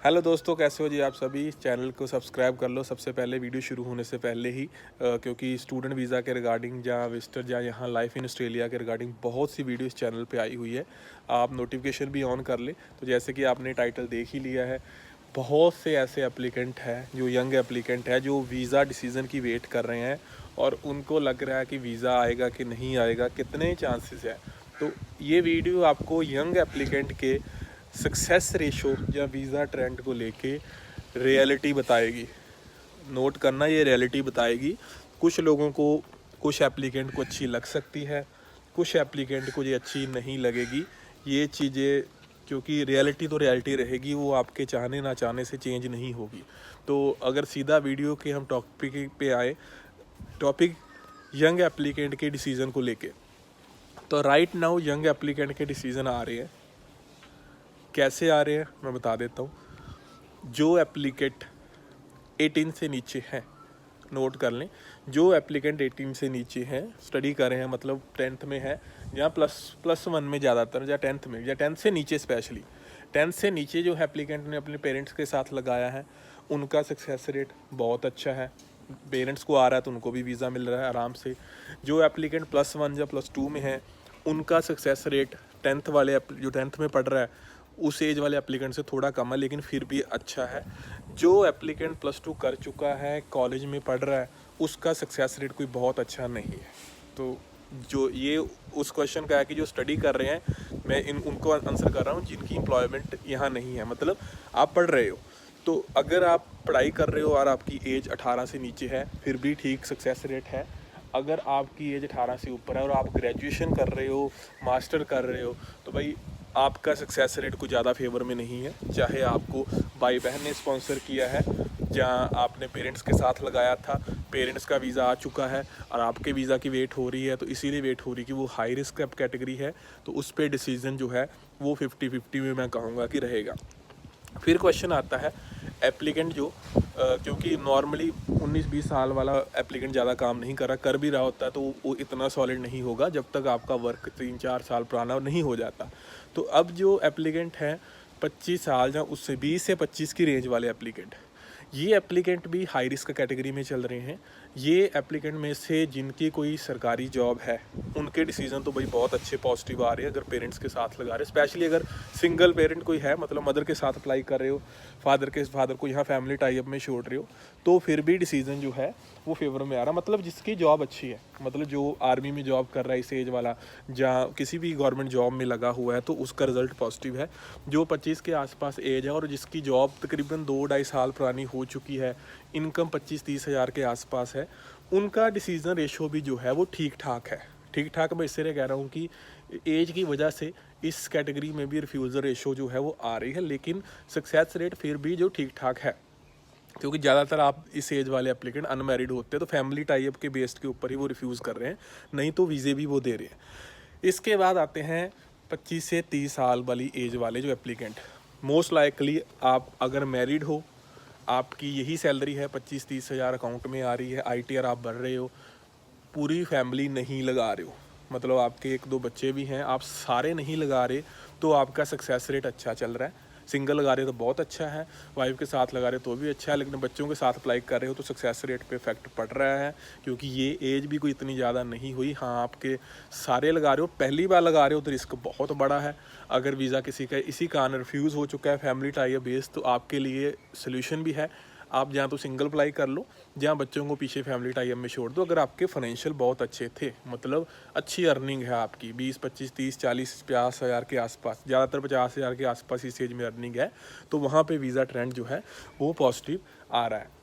Hello दोस्तों, कैसे हो जी आप सभी। चैनल को सब्सक्राइब कर लो सबसे पहले वीडियो शुरू होने से पहले ही, क्योंकि स्टूडेंट वीज़ा के रिगार्डिंग या विजिटर या यहाँ लाइफ इन ऑस्ट्रेलिया के रिगार्डिंग बहुत सी वीडियो इस चैनल पे आई हुई है। आप नोटिफिकेशन भी ऑन कर ले। तो जैसे कि आपने टाइटल देख ही लिया है, बहुत से ऐसे एप्लीकेंट हैं जो यंग एप्लीकेंट है जो वीज़ा डिसीज़न की वेट कर रहे हैं और उनको लग रहा है कि वीज़ा आएगा कि नहीं आएगा, कितने चांसेस है। तो ये वीडियो आपको यंग एप्लीकेंट के सक्सेस रेशो या वीज़ा ट्रेंड को लेके रियलिटी बताएगी। नोट करना, ये रियलिटी बताएगी। कुछ लोगों को, कुछ एप्लीकेंट को अच्छी लग सकती है, कुछ एप्लीकेंट को ये अच्छी नहीं लगेगी। ये चीज़ें, क्योंकि रियलिटी तो रियलिटी रहेगी, वो आपके चाहने ना चाहने से चेंज नहीं होगी। तो अगर सीधा वीडियो के हम टॉपिक पे आए, टॉपिक यंग एप्लीकेंट के डिसीज़न को लेके, तो राइट नाउ यंग एप्लीकेंट के डिसीज़न आ रहे हैं। कैसे आ रहे हैं मैं बता देता हूँ। जो एप्लीकेंट 18 से नीचे हैं, नोट कर लें, जो एप्लीकेंट 18 से नीचे हैं, स्टडी कर रहे हैं, मतलब 10th में है या +1 में ज़्यादातर, या 10th में, या 10th से नीचे, स्पेशली 10th से नीचे जो एप्लीकेंट ने अपने पेरेंट्स के साथ लगाया है, उनका सक्सेस रेट बहुत अच्छा है। पेरेंट्स को आ रहा है तो उनको भी वीज़ा मिल रहा है आराम से। जो एप्लीकेंट +1 या +2 में है, उनका सक्सेस रेट 10th वाले जो 10th में पढ़ रहा है उस एज वाले एप्लीकेंट से थोड़ा कम है, लेकिन फिर भी अच्छा है। जो एप्लीकेंट +2 कर चुका है, कॉलेज में पढ़ रहा है, उसका सक्सेस रेट कोई बहुत अच्छा नहीं है। तो जो ये उस क्वेश्चन का है कि जो स्टडी कर रहे हैं, मैं उनको आंसर कर रहा हूँ जिनकी एम्प्लॉयमेंट यहाँ नहीं है। मतलब आप पढ़ रहे हो, तो अगर आप पढ़ाई कर रहे हो और आपकी एज 18 से नीचे है, फिर भी ठीक सक्सेस रेट है। अगर आपकी एज 18 से ऊपर है और आप ग्रेजुएशन कर रहे हो, मास्टर कर रहे हो, तो भाई आपका सक्सेस रेट कुछ ज़्यादा फेवर में नहीं है। चाहे आपको भाई बहन ने स्पॉन्सर किया है, जहाँ आपने पेरेंट्स के साथ लगाया था, पेरेंट्स का वीज़ा आ चुका है और आपके वीज़ा की वेट हो रही है, तो इसीलिए वेट हो रही है कि वो हाई रिस्क कैटेगरी है, तो उस पर डिसीज़न जो है वो 50-50 में मैं कहूँगा कि रहेगा। फिर क्वेश्चन आता है एप्लीकेंट जो क्योंकि नॉर्मली 19-20 साल वाला एप्लीकेंट ज़्यादा काम नहीं कर भी रहा होता है, तो वो इतना सॉलिड नहीं होगा जब तक आपका वर्क 3-4 साल पुराना नहीं हो जाता। तो अब जो एप्लीकेंट हैं 25 साल या उससे 20 से 25 की रेंज वाले एप्लीकेंट, ये एप्लीकेंट भी हाई रिस्क कैटेगरी में चल रहे हैं। ये एप्लीकेंट में से जिनकी कोई सरकारी जॉब है, उनके डिसीज़न तो भाई बहुत अच्छे पॉजिटिव आ रहे हैं अगर पेरेंट्स के साथ लगा रहे हैं। स्पेशली अगर सिंगल पेरेंट कोई है, मतलब मदर के साथ अप्लाई कर रहे हो, फादर को यहाँ फैमिली टाइप में छोड़ रहे हो, तो फिर भी डिसीज़न जो है वो फेवर में आ रहा। मतलब जिसकी जॉब अच्छी है, मतलब जो आर्मी में जॉब कर रहा है इस एज वाला, जहाँ किसी भी गवर्नमेंट जॉब में लगा हुआ है, तो उसका रिज़ल्ट पॉजिटिव है। जो 25 के आसपास एज है और जिसकी जॉब तकरीबन 2-2.5 साल पुरानी हो चुकी है, इनकम 25-30 हज़ार के आसपास है, उनका डिसीज़न रेशो भी जो है वो ठीक ठाक है। ठीक ठाक मैं इसलिए कह रहा हूँ कि एज की वजह से इस कैटेगरी में भी रिफ्यूज़ल रेशो जो है वो आ रही है, लेकिन सक्सेस रेट फिर भी जो ठीक ठाक है, क्योंकि ज़्यादातर आप इस एज वाले एप्लीकेंट अनमैरिड होते हैं, तो फैमिली टाइप के बेस्ड के ऊपर ही वो रिफ्यूज़ कर रहे हैं, नहीं तो वीज़े भी वो दे रहे हैं। इसके बाद आते हैं 25 से 30 साल वाली एज वाले जो एप्लीकेंट। मोस्ट लाइकली आप अगर मैरिड हो, आपकी यही सैलरी है, 25-30 हज़ार अकाउंट में आ रही है, ITR आप भर रहे हो, पूरी फैमिली नहीं लगा रहे हो, मतलब आपके 1-2 बच्चे भी हैं, आप सारे नहीं लगा रहे, तो आपका सक्सेस रेट अच्छा चल रहा है। सिंगल लगा रहे हो तो बहुत अच्छा है, वाइफ के साथ लगा रहे हो तो भी अच्छा है, लेकिन बच्चों के साथ अप्लाई कर रहे हो तो सक्सेस रेट पे इफेक्ट पड़ रहा है, क्योंकि ये एज भी कोई इतनी ज़्यादा नहीं हुई। हाँ, आपके सारे लगा रहे हो, पहली बार लगा रहे हो तो रिस्क बहुत बड़ा है। अगर वीज़ा किसी का इसी कारण रिफ्यूज़ हो चुका है फैमिली टाइप बेस, तो आपके लिए सोल्यूशन भी है। आप जहाँ तो सिंगल अप्लाई कर लो, जहाँ बच्चों को पीछे फैमिली टाइप में छोड़ दो। अगर आपके फाइनेंशियल बहुत अच्छे थे, मतलब अच्छी अर्निंग है आपकी, 20, 25, 30, 40, 50 हज़ार के आसपास, ज़्यादातर 50 हज़ार के आसपास इस एज में अर्निंग है, तो वहाँ पे वीज़ा ट्रेंड जो है वो पॉजिटिव आ रहा है।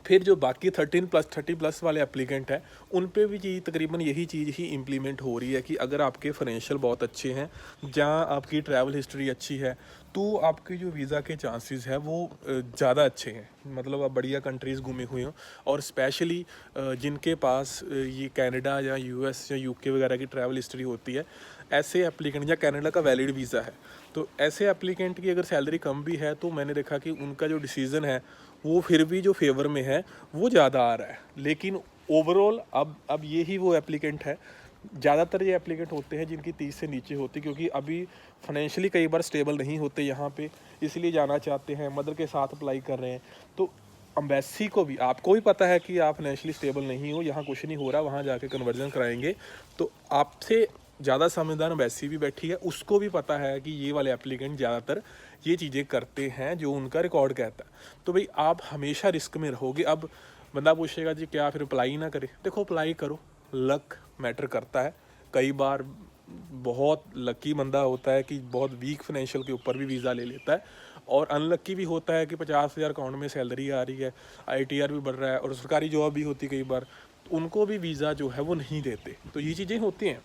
फिर जो बाकी 13+, 30+ वाले एप्लीकेंट हैं, उन पे भी जी तकरीबन यही चीज़ ही इम्प्लीमेंट हो रही है कि अगर आपके फाइनेंशियल बहुत अच्छे हैं, जहाँ आपकी ट्रैवल हिस्ट्री अच्छी है, तो आपके जो वीज़ा के चांसेस है वो ज़्यादा अच्छे हैं। मतलब आप बढ़िया कंट्रीज़ घूमे हुए हो, और स्पेशली जिनके पास ये कनाडा या US या UK वगैरह की ट्रैवल हिस्ट्री होती है, ऐसे एप्लीकेंट, या कनाडा का वैलिड वीज़ा है, तो ऐसे एप्लीकेंट की अगर सैलरी कम भी है, तो मैंने देखा कि उनका जो डिसीज़न है वो फिर भी जो फेवर में है वो ज़्यादा आ रहा है। लेकिन ओवरऑल अब ये ही वो एप्लीकेंट है ज़्यादातर ये एप्लीकेंट होते हैं जिनकी 30 से नीचे होती, क्योंकि अभी फाइनेंशियली कई बार स्टेबल नहीं होते यहाँ पे, इसलिए जाना चाहते हैं, मदर के साथ अप्लाई कर रहे हैं। तो अम्बेसी को भी, आपको भी पता है कि आप फाइनेंशियली स्टेबल नहीं हो, यहाँ कुछ नहीं हो रहा, वहाँ जाके कन्वर्जन कराएंगे, तो आपसे ज़्यादा समझदार अम्बेसी भी बैठी है, उसको भी पता है कि ये वाले एप्लीकेंट ज़्यादातर ये चीज़ें करते हैं जो उनका रिकॉर्ड कहता है। तो भाई आप हमेशा रिस्क में रहोगे। अब बंदा पूछेगा जी क्या फिर अप्लाई ना करे, देखो अप्लाई करो, लक मैटर करता है। कई बार बहुत लकी बंदा होता है कि बहुत वीक फाइनेंशियल के ऊपर भी वीज़ा ले लेता है, और अनलक्की भी होता है कि 50,000 अकाउंट में सैलरी आ रही है, ITR भी बढ़ रहा है, और सरकारी जॉब भी होती है कई बार, तो उनको भी वीज़ा जो है वो नहीं देते। तो ये चीज़ें होती हैं।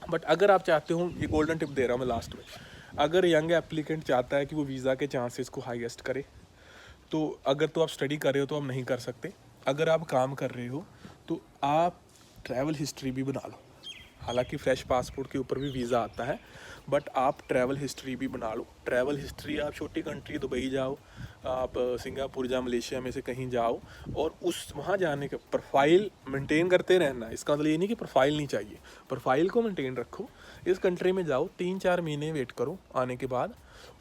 बट अगर आप चाहते हो, ये गोल्डन टिप दे रहा हूँ मैं लास्ट में, अगर यंग एप्लीकेंट चाहता है कि वो वीज़ा के चांसेस को हाईएस्ट करे, तो अगर तो आप स्टडी कर रहे हो तो आप नहीं कर सकते। अगर आप काम कर रहे हो तो आप ट्रैवल हिस्ट्री भी बना लो। हालांकि फ्रेश पासपोर्ट के ऊपर भी वीज़ा आता है, बट आप ट्रैवल हिस्ट्री भी बना लो। ट्रैवल हिस्ट्री, आप छोटी कंट्री दुबई जाओ, आप सिंगापुर जाओ, मलेशिया में से कहीं जाओ, और उस वहाँ जाने का प्रोफाइल मेंटेन करते रहना। इसका मतलब ये नहीं कि प्रोफाइल नहीं चाहिए, प्रोफाइल को मेंटेन रखो। इस कंट्री में जाओ, 3-4 महीने वेट करो आने के बाद,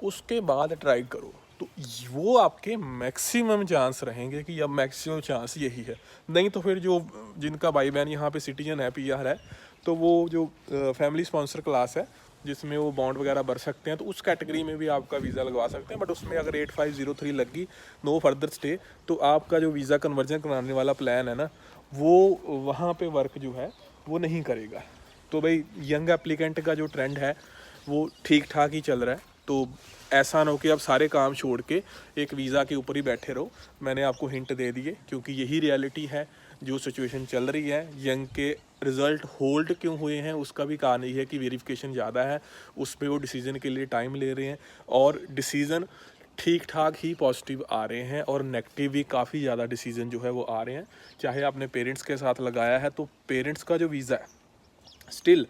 उसके बाद ट्राई करो, तो वो आपके मैक्सिमम चांस रहेंगे कि अब मैक्सिमम चांस यही है। नहीं तो फिर जो जिनका भाई बहन यहाँ पे सिटीजन है, PR है, तो वो जो फैमिली स्पॉन्सर क्लास है जिसमें वो बॉन्ड वगैरह भर सकते हैं, तो उस कैटेगरी में भी आपका वीज़ा लगवा सकते हैं। बट उसमें अगर 8503 लगी, नो फर्दर स्टे, तो आपका जो वीज़ा कन्वर्जन कराने वाला प्लान है ना, वो वहाँ पे वर्क जो है वो नहीं करेगा। तो भाई यंग एप्लीकेंट का जो ट्रेंड है वो ठीक ठाक ही चल रहा है, तो ऐसा ना हो कि आप सारे काम छोड़ के एक वीज़ा के ऊपर ही बैठे रहो। मैंने आपको हिंट दे दिए, क्योंकि यही रियलिटी है जो सिचुएशन चल रही है। यंग के रिज़ल्ट होल्ड क्यों हुए हैं उसका भी कारण ये है कि वेरिफिकेशन ज़्यादा है, उस पर वो डिसीज़न के लिए टाइम ले रहे हैं, और डिसीज़न ठीक ठाक ही पॉजिटिव आ रहे हैं, और नेगेटिव भी काफ़ी ज़्यादा डिसीज़न जो है वो आ रहे हैं। चाहे आपने पेरेंट्स के साथ लगाया है, तो पेरेंट्स का जो वीज़ा है, स्टिल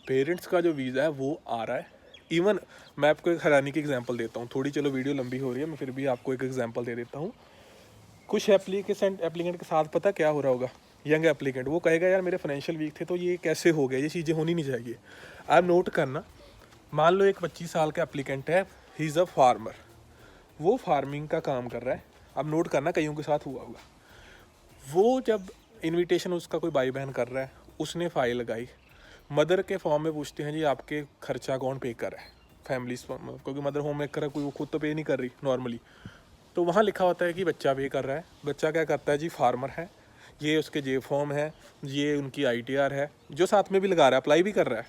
पेरेंट्स का जो वीज़ा है वो आ रहा है। इवन मैं आपको एक हैरानी की एग्जांपल देता हूँ, थोड़ी चलो वीडियो लंबी हो रही है, मैं फिर भी आपको एक एग्जांपल दे देता हूँ। कुछ एप्लीकेंट के साथ पता क्या हो रहा होगा, यंग एप्लीकेंट वो कहेगा यार मेरे फाइनेंशियल वीक थे तो ये कैसे हो गया, ये चीज़ें होनी नहीं चाहिए। आप नोट करना, मान लो एक 25 साल का एप्लीकेंट है, ही इज़ अ फार्मर, वो फार्मिंग का काम कर रहा है। अब नोट करना, कईयों के साथ हुआ होगा, वो जब इनविटेशन उसका कोई भाई बहन कर रहा है, उसने फ़ाइल लगाई, मदर के फॉर्म में पूछते हैं जी आपके खर्चा कौन पे कर रहा है, फैमिली, क्योंकि मदर होम मेकर है, कोई वो खुद तो पे नहीं कर रही नॉर्मली, तो वहाँ लिखा होता है कि बच्चा पे कर रहा है। बच्चा क्या करता है जी, फार्मर है, ये उसके जे फॉर्म है, ये उनकी ITR है, जो साथ में भी लगा रहा है, अप्लाई भी कर रहा है।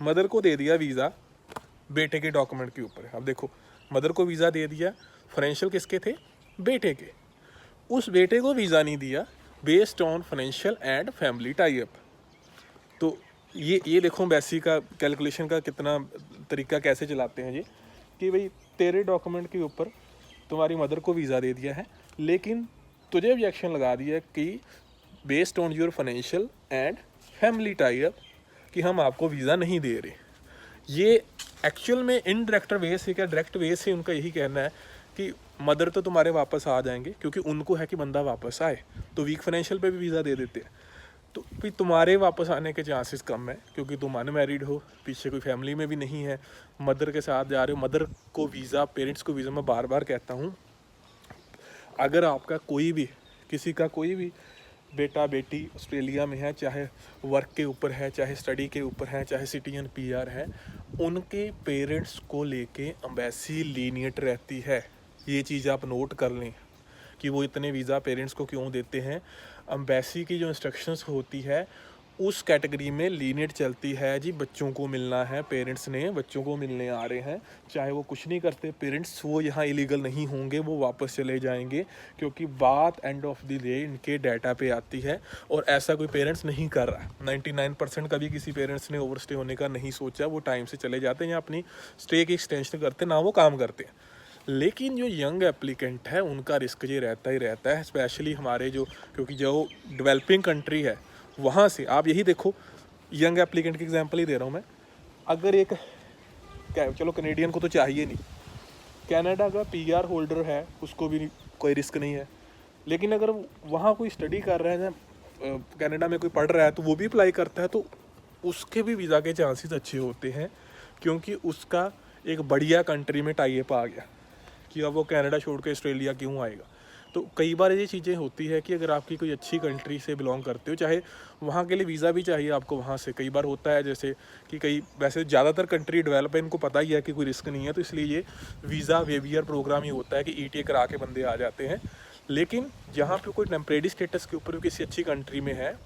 मदर को दे दिया वीज़ा बेटे के डॉक्यूमेंट के ऊपर। अब देखो, मदर को वीज़ा दे दिया, फाइनेंशियल किसके थे, बेटे के, उस बेटे को वीज़ा नहीं दिया based on financial and family tie up. तो ये देखो एम्बेसी का कैलकुलेशन का कितना तरीका कैसे चलाते हैं ये, कि भाई तेरे डॉक्यूमेंट के ऊपर तुम्हारी मदर को वीज़ा दे दिया है, लेकिन तुझे ऑब्जेक्शन लगा दिया कि based on your financial and family tie up कि हम आपको वीज़ा नहीं दे रहे। ये एक्चुअल में इनडायरेक्ट वे से, क्या डायरेक्ट वे से उनका यही कहना है कि मदर तो तुम्हारे वापस आ जाएंगे, क्योंकि उनको है कि बंदा वापस आए, तो वीक फाइनेंशियल पे भी वीज़ा दे देते हैं। तो फिर तुम्हारे वापस आने के चांसेस कम है, क्योंकि तुम अनमैरिड हो, पीछे कोई फैमिली में भी नहीं है, मदर के साथ जा रहे हो। मदर को वीज़ा, पेरेंट्स को वीज़ा, मैं बार बार कहता हूँ, अगर आपका कोई भी, किसी का कोई भी बेटा बेटी ऑस्ट्रेलिया में है, चाहे वर्क के ऊपर है, चाहे स्टडी के ऊपर है, चाहे सिटीजन PR है, उनके पेरेंट्स को लेके एम्बेसी लीनियट रहती है। ये चीज़ आप नोट कर लें कि वो इतने वीज़ा पेरेंट्स को क्यों देते हैं। एम्बेसी की जो इंस्ट्रक्शंस होती है उस कैटेगरी में लीनियट चलती है जी, बच्चों को मिलना है, पेरेंट्स ने बच्चों को मिलने आ रहे हैं, चाहे वो कुछ नहीं करते पेरेंट्स, वो यहाँ इलीगल नहीं होंगे, वो वापस चले जाएंगे, क्योंकि बात एंड ऑफ द डे इनके डाटा पे आती है। और ऐसा कोई पेरेंट्स नहीं कर रहा, 99% कभी किसी पेरेंट्स ने ओवरस्टे होने का नहीं सोचा, वो टाइम से चले जाते हैं या अपनी स्टे की एक्सटेंशन करते, ना वो काम करते हैं। लेकिन जो यंग एप्लीकेंट है उनका रिस्क ये रहता ही रहता है, स्पेशली हमारे जो, क्योंकि जो डेवलपिंग कंट्री है वहाँ से आप यही देखो, यंग एप्लीकेंट की एग्जांपल ही दे रहा हूँ मैं। अगर एक, चलो कनेडियन को तो चाहिए नहीं, कनाडा का PR होल्डर है, उसको भी कोई रिस्क नहीं है, लेकिन अगर वहाँ कोई स्टडी कर रहा है, कनाडा में कोई पढ़ रहा है तो वो भी अप्लाई करता है, तो उसके भी वीज़ा के चांसेस अच्छे होते हैं, क्योंकि उसका एक बढ़िया कंट्री में टाई अप आ गया कि अब वो कनाडा छोड़ के ऑस्ट्रेलिया क्यों आएगा। तो कई बार ये चीज़ें होती है कि अगर आपकी कोई अच्छी कंट्री से बिलोंग करते हो, चाहे वहाँ के लिए वीज़ा भी चाहिए आपको वहाँ से, कई बार होता है जैसे कि कई, वैसे ज़्यादातर कंट्री डेवलप है, इनको पता ही है कि कोई रिस्क नहीं है, तो इसलिए ये वीज़ा वेवियर प्रोग्राम ही होता है कि ETA करा के बंदे आ जाते हैं। लेकिन जहाँ पे कोई टेम्परेरी स्टेटस के ऊपर किसी अच्छी कंट्री में है,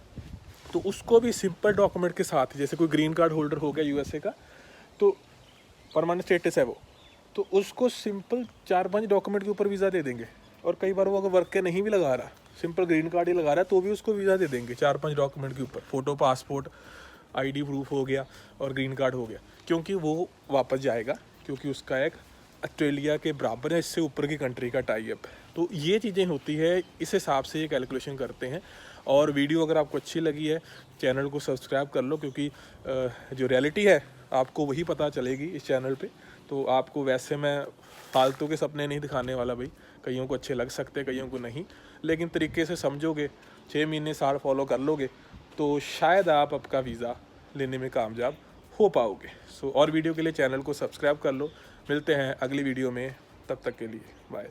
तो उसको भी सिंपल डॉक्यूमेंट के साथ, जैसे कोई ग्रीन कार्ड होल्डर हो गया USA का, तो परमानेंट स्टेटस है वो, तो उसको सिंपल 4-5 डॉक्यूमेंट के ऊपर वीज़ा दे देंगे। और कई बार वो अगर वर्क के नहीं भी लगा रहा, सिंपल ग्रीन कार्ड ही लगा रहा है, तो भी उसको वीज़ा दे देंगे 4-5 डॉक्यूमेंट के ऊपर, फ़ोटो, पासपोर्ट, ID प्रूफ हो गया और ग्रीन कार्ड हो गया, क्योंकि वो वापस जाएगा, क्योंकि उसका एक ऑस्ट्रेलिया के बराबर है, इससे ऊपर की कंट्री का टाई अप है। तो ये चीज़ें होती है, इस हिसाब से ये कैलकुलेशन करते हैं। और वीडियो अगर आपको अच्छी लगी है, चैनल को सब्सक्राइब कर लो, क्योंकि जो रियलिटी है आपको वही पता चलेगी इस चैनल पे। तो आपको वैसे मैं फालतू के सपने नहीं दिखाने वाला भाई, कईयों को अच्छे लग सकते हैं, कईयों को नहीं, लेकिन तरीके से समझोगे, 6 महीने साल फॉलो कर लोगे, तो शायद आप आपका वीज़ा लेने में कामयाब हो पाओगे। और वीडियो के लिए चैनल को सब्सक्राइब कर लो। मिलते हैं अगली वीडियो में, तब तक के लिए बाय।